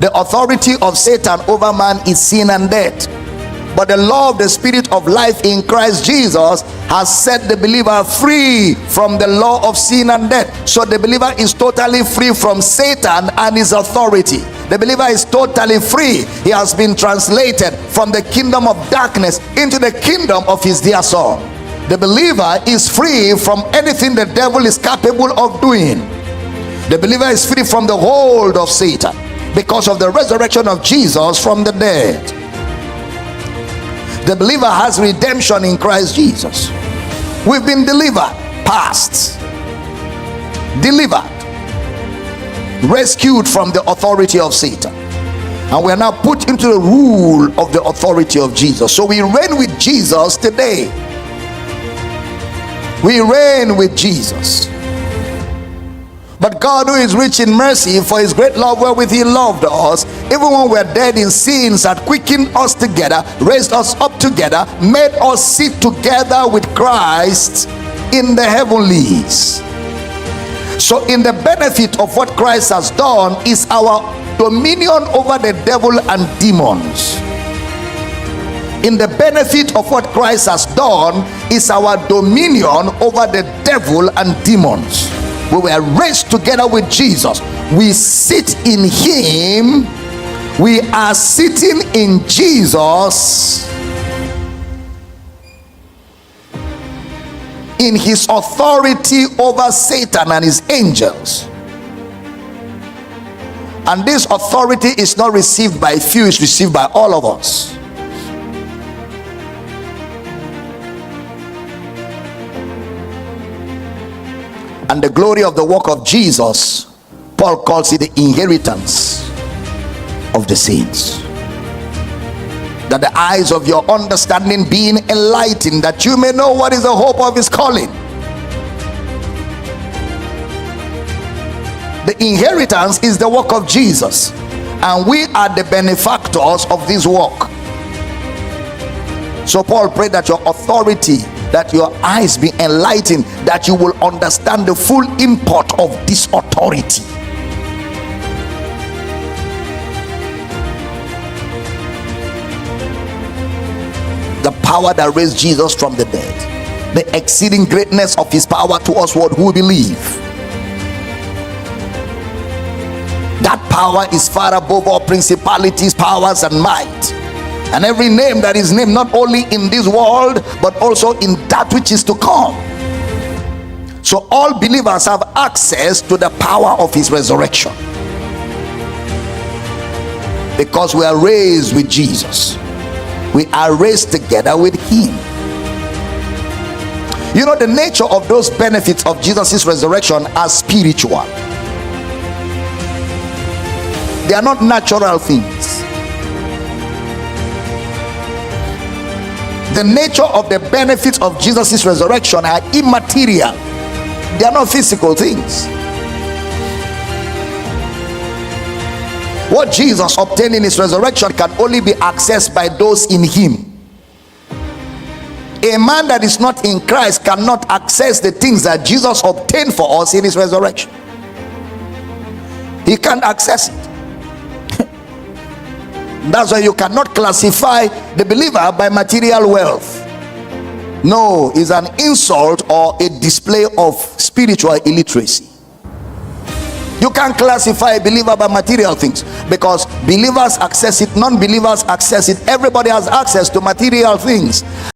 The authority of Satan over man is sin and death. But the law of the Spirit of life in Christ Jesus has set the believer free from the law of sin and death. So the believer is totally free from Satan and his authority. The believer is totally free. He has been translated from the kingdom of darkness into the kingdom of his dear Son. The believer is free from anything the devil is capable of doing. The believer is free from the hold of Satan because of the resurrection of Jesus from the dead. The believer has redemption in Christ Jesus. We've been delivered, past, delivered, rescued from the authority of Satan, and we are now put into the rule of the authority of Jesus. So we reign with Jesus today. We reign with Jesus. But God, who is rich in mercy, for his great love wherewith he loved us, even when we were dead in sins, had quickened us together, raised us up together, made us sit together with Christ in the heavenlies. So in the benefit of what Christ has done is our dominion over the devil and demons. In the benefit of what Christ has done is our dominion over the devil and demons. We were raised together with Jesus. We sit in him. We are sitting in Jesus in his authority over Satan and his angels. And this authority is not received by few, it's received by all of us. And the glory of the work of Jesus, Paul calls it the inheritance of the saints. That the eyes of your understanding being enlightened, that you may know what is the hope of his calling. The inheritance is the work of Jesus, and we are the benefactors of this work. So Paul prayed that your authority, that your eyes be enlightened, that you will understand the full import of this authority. The power that raised Jesus from the dead, the exceeding greatness of his power to us who believe. That power is far above all principalities, powers, and might, and every name that is named, not only in this world but also in that which is to come. So all believers have access to the power of his resurrection, because we are raised with Jesus. We are raised together with him. You know, the nature of those benefits of Jesus' resurrection are spiritual. They are not natural things. The nature of the benefits of Jesus' resurrection are immaterial. They are not physical things. What Jesus obtained in his resurrection can only be accessed by those in him. A man that is not in Christ cannot access the things that Jesus obtained for us in his resurrection. He can't access it. That's why you cannot classify the believer by material wealth. No, it's an insult or a display of spiritual illiteracy. You can't classify a believer by material things, because believers access it, non-believers access it. Everybody has access to material things.